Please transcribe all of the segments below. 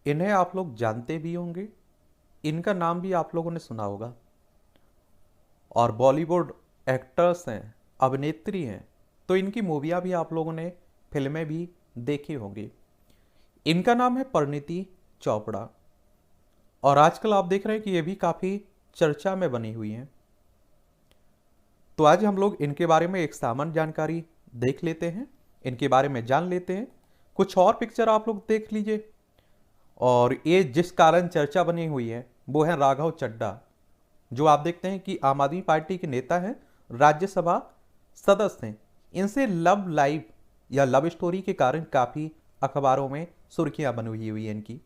इन्हें आप लोग जानते भी होंगे, इनका नाम भी आप लोगों ने सुना होगा और बॉलीवुड एक्टर्स हैं, अभिनेत्री हैं, तो इनकी मूवियाँ भी आप लोगों ने, फिल्में भी देखी होंगी। इनका नाम है परिणीति चोपड़ा और आजकल आप देख रहे हैं कि ये भी काफ़ी चर्चा में बनी हुई हैं। तो आज हम लोग इनके बारे में एक सामान्य जानकारी देख लेते हैं, इनके बारे में जान लेते हैं। कुछ और पिक्चर आप लोग देख लीजिए। और ये जिस कारण चर्चा बनी हुई है वो है राघव चड्ढा, जो आप देखते हैं कि आम आदमी पार्टी के नेता हैं, राज्यसभा सदस्य हैं। इनसे लव लाइफ या लव स्टोरी के कारण काफ़ी अखबारों में सुर्खियां बनी हुई है इनकी।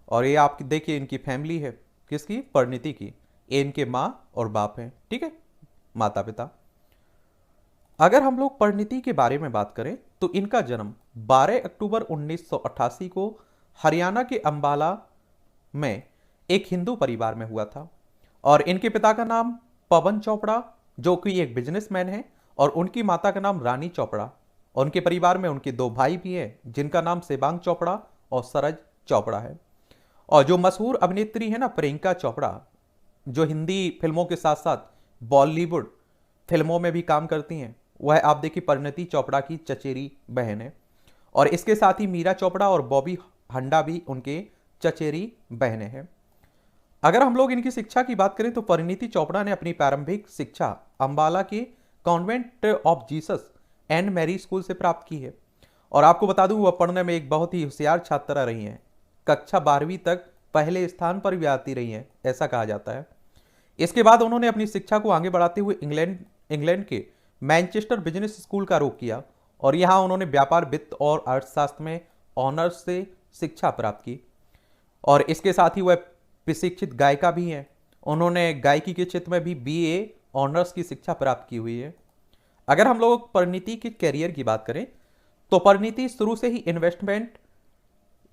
और ये आप देखिए, इनकी फैमिली है किसकी, परिणीति की। ये इनके माँ और बाप हैं, ठीक है, माता पिता। अगर हम लोग परिणीति के बारे में बात करें तो इनका जन्म 12 अक्टूबर 1988 को हरियाणा के अंबाला में एक हिंदू परिवार में हुआ था। और इनके पिता का नाम पवन चोपड़ा, जो कि एक बिजनेसमैन है, और उनकी माता का नाम रानी चोपड़ा। और उनके परिवार में उनके दो भाई भी हैं, जिनका नाम सेबांग चोपड़ा और सरज चोपड़ा है। और जो मशहूर अभिनेत्री है ना प्रियंका चोपड़ा, जो हिंदी फिल्मों के साथ साथ बॉलीवुड फिल्मों में भी काम करती हैं, वह आप देखिए परिणीति चोपड़ा की चचेरी बहन है। और इसके साथ ही मीरा चोपड़ा और बॉबी हंडा भी उनके चचेरी बहनें हैं। अगर हम लोग इनकी शिक्षा की बात करें तो परिणीति चोपड़ा ने अपनी प्रारंभिक शिक्षा अंबाला के convent of Jesus and Mary school से प्राप्त की है। और आपको बता दूं, वह पढ़ने में एक बहुत ही होशियार छात्रा रही हैं। कक्षा 12वीं तक पहले स्थान पर भी आती रही हैं, ऐसा कहा जाता है। इसके बाद उन्होंने अपनी शिक्षा को आगे बढ़ाते हुए इंग्लैंड के मैनचेस्टर बिजनेस स्कूल का रुख किया और यहाँ उन्होंने व्यापार, वित्त और अर्थशास्त्र में ऑनर्स से शिक्षा प्राप्त की। और इसके साथ ही वह प्रशिक्षित गायिका भी हैं। उन्होंने गायकी के क्षेत्र में भी बीए ऑनर्स की शिक्षा प्राप्त की हुई है। अगर हम लोग परिणीति के करियर की बात करें तो परिणीति शुरू से ही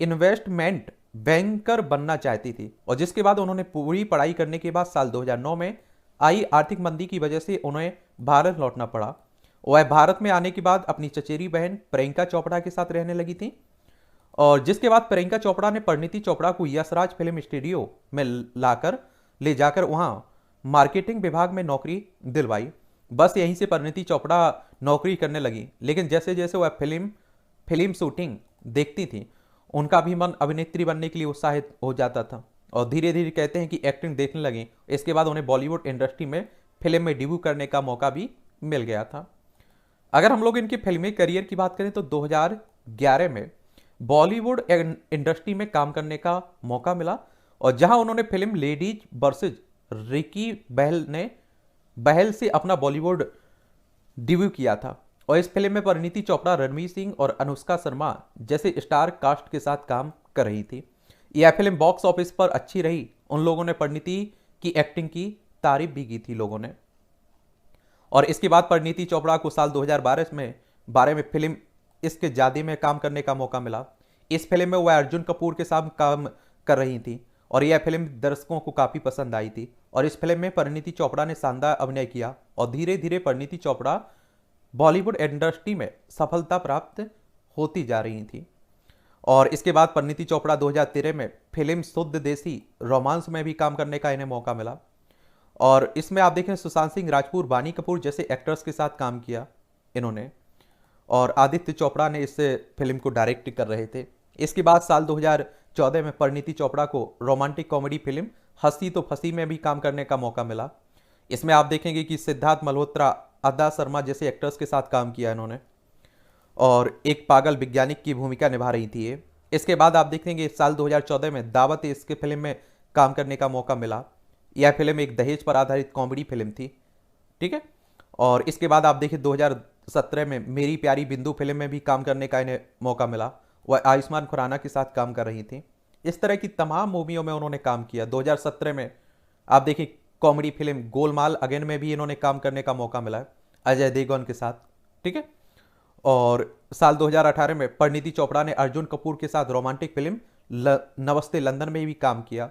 इन्वेस्टमेंट बैंकर बनना चाहती थी, और जिसके बाद उन्होंने पूरी पढ़ाई करने के बाद साल 2009 में आई आर्थिक मंदी की वजह से उन्हें भारत लौटना पड़ा। वह भारत में आने के बाद अपनी चचेरी बहन प्रियंका चोपड़ा के साथ रहने लगी थी। और जिसके बाद प्रियंका चोपड़ा ने परिणीति चोपड़ा को यशराज फिल्म स्टूडियो में ले जाकर वहां मार्केटिंग विभाग में नौकरी दिलवाई। बस यहीं से परिणीति चोपड़ा नौकरी करने लगी। लेकिन जैसे जैसे वह फिल्म शूटिंग देखती थी, उनका भी मन अभिनेत्री बनने के लिए उत्साहित हो जाता था और धीरे धीरे कहते हैं कि एक्टिंग देखने लगी। इसके बाद उन्हें बॉलीवुड इंडस्ट्री में फिल्म में डेब्यू करने का मौका भी मिल गया था। अगर हम लोग इनके फिल्मी करियर की बात करें तो 2011 में बॉलीवुड इंडस्ट्री में काम करने का मौका मिला, और जहां उन्होंने फिल्म लेडीज वर्सेज रिकी बहल से अपना बॉलीवुड डेब्यू किया था। और इस फिल्म में परिणीति चोपड़ा रणवीर सिंह और अनुष्का शर्मा जैसे स्टार कास्ट के साथ काम कर रही थी। यह फिल्म बॉक्स ऑफिस पर अच्छी रही। उन लोगों ने परिणीति की एक्टिंग की तारीफ भी की थी लोगों ने। और इसके बाद परिणीति चोपड़ा को साल 2012 में फिल्म इसके जादे में काम करने का मौका मिला। इस फिल्म में वह अर्जुन कपूर के साथ काम कर रही थी और यह फिल्म दर्शकों को काफी पसंद आई थी। और इस फिल्म में परिणीति चोपड़ा ने शानदार अभिनय किया और धीरे धीरे परिणीति चोपड़ा बॉलीवुड इंडस्ट्री में सफलता प्राप्त होती जा रही थी। और इसके बाद परिणीति चोपड़ा 2013 में फिल्म शुद्ध देसी रोमांस में भी काम करने का इन्हें मौका मिला। और इसमें आप देखें सुशांत सिंह राजपूत, वानी कपूर जैसे एक्टर्स के साथ काम किया इन्होंने। और आदित्य चोपड़ा ने इस फिल्म को डायरेक्ट कर रहे थे। इसके बाद साल 2014 में परिणीति चोपड़ा को रोमांटिक कॉमेडी फिल्म हंसी तो फंसी में भी काम करने का मौका मिला। इसमें आप देखेंगे कि सिद्धार्थ मल्होत्रा, अदा शर्मा जैसे एक्टर्स के साथ काम किया इन्होंने और एक पागल वैज्ञानिक की भूमिका निभा रही थी ये। इसके बाद आप देखेंगे साल 2014 में दावत इसके फिल्म में काम करने का मौका मिला। यह फिल्म एक दहेज पर आधारित कॉमेडी फिल्म थी, ठीक है। और इसके बाद आप देखिए 2017 में मेरी प्यारी बिंदु फिल्म में भी काम करने का इन्हें मौका मिला। वह आयुष्मान खुराना के साथ काम कर रही थी। इस तरह की तमाम मूवियों में उन्होंने काम किया। 2017 में आप देखिए कॉमेडी फिल्म गोलमाल अगेन में भी इन्होंने काम करने का मौका मिला अजय देवगन के साथ, ठीक है। और साल 2018 में परिणीति चोपड़ा ने अर्जुन कपूर के साथ रोमांटिक फिल्म नमस्ते लंदन में भी काम किया।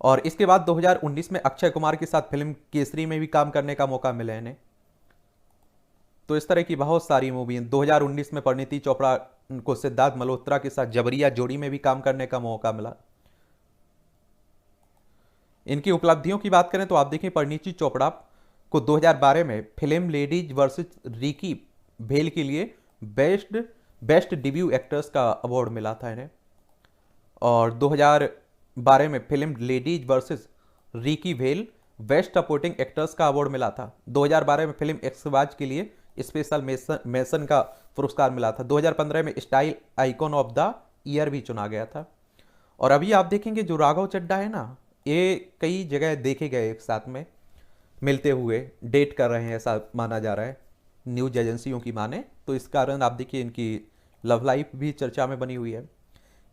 और इसके बाद 2019 में अक्षय कुमार के साथ फिल्म केसरी में भी काम करने का मौका मिला इन्हें। तो इस तरह की बहुत सारी मूवी 2019 में परिणीति चोपड़ा उनको सिद्धार्थ मल्होत्रा के साथ जबरिया जोड़ी में भी काम करने का मौका मिला। इनकी उपलब्धियों की बात करें तो आप देखें, परिणीति चोपड़ा को 2012 में फिल्म लेडीज वर्सेस रिकी भेल के लिए बेस्ट बेस्ट डेब्यू एक्ट्रेस का अवार्ड मिला था इन्हें। और 2012 में फिल्म लेडीज वर्सेस रिकी भेल बेस्ट सपोर्टिंग एक्ट्रेस का अवार्ड मिला था। 2012 में फिल्म एक्सबाज के लिए स्पेशल मेंशन का पुरस्कार मिला था। 2015 में style icon of the year भी चुना गया था। और अभी आप देखेंगे जो राघव चड्ढा है ना, ये कई जगह देखे गए एक साथ में मिलते हुए, डेट कर रहे हैं ऐसा माना जा रहा है न्यूज एजेंसियों की माने। तो इस कारण आप देखिए इनकी लव लाइफ भी चर्चा में बनी हुई है।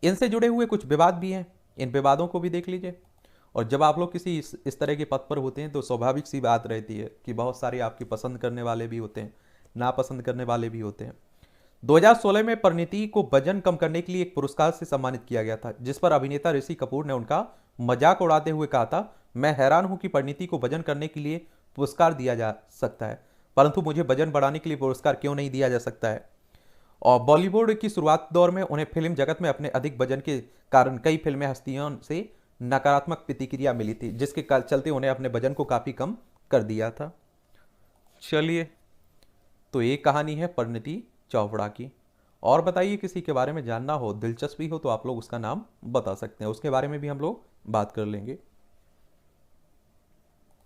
इनसे जुड़े हुए कुछ विवाद भी हैं, इन विवादों को भी देख लीजिए। और जब आप लोग किसी इस तरह के पद पर होते हैं तो स्वाभाविक सी बात रहती है कि बहुत सारे आपकी पसंद करने वाले भी होते हैं, नापसंद करने वाले भी होते हैं। 2016 में परिणीति को वजन कम करने के लिए एक पुरस्कार से सम्मानित किया गया था, जिस पर अभिनेता ऋषि कपूर ने उनका मजाक उड़ाते हुए कहा था, मैं हैरान हूं कि परिणीति को वजन करने के लिए पुरस्कार दिया जा सकता है, परंतु मुझे वजन बढ़ाने के लिए पुरस्कार क्यों नहीं दिया जा सकता है। और बॉलीवुड की शुरुआत दौर में उन्हें फिल्म जगत में अपने अधिक वजन के कारण कई फिल्में हस्तियों से नकारात्मक प्रतिक्रिया मिली थी, जिसके चलते उन्हें अपने वजन को काफ़ी कम कर दिया था। चलिए, तो ये कहानी है परिणीति चोपड़ा की। और बताइए, किसी के बारे में जानना हो, दिलचस्पी हो तो आप लोग उसका नाम बता सकते हैं, उसके बारे में भी हम लोग बात कर लेंगे।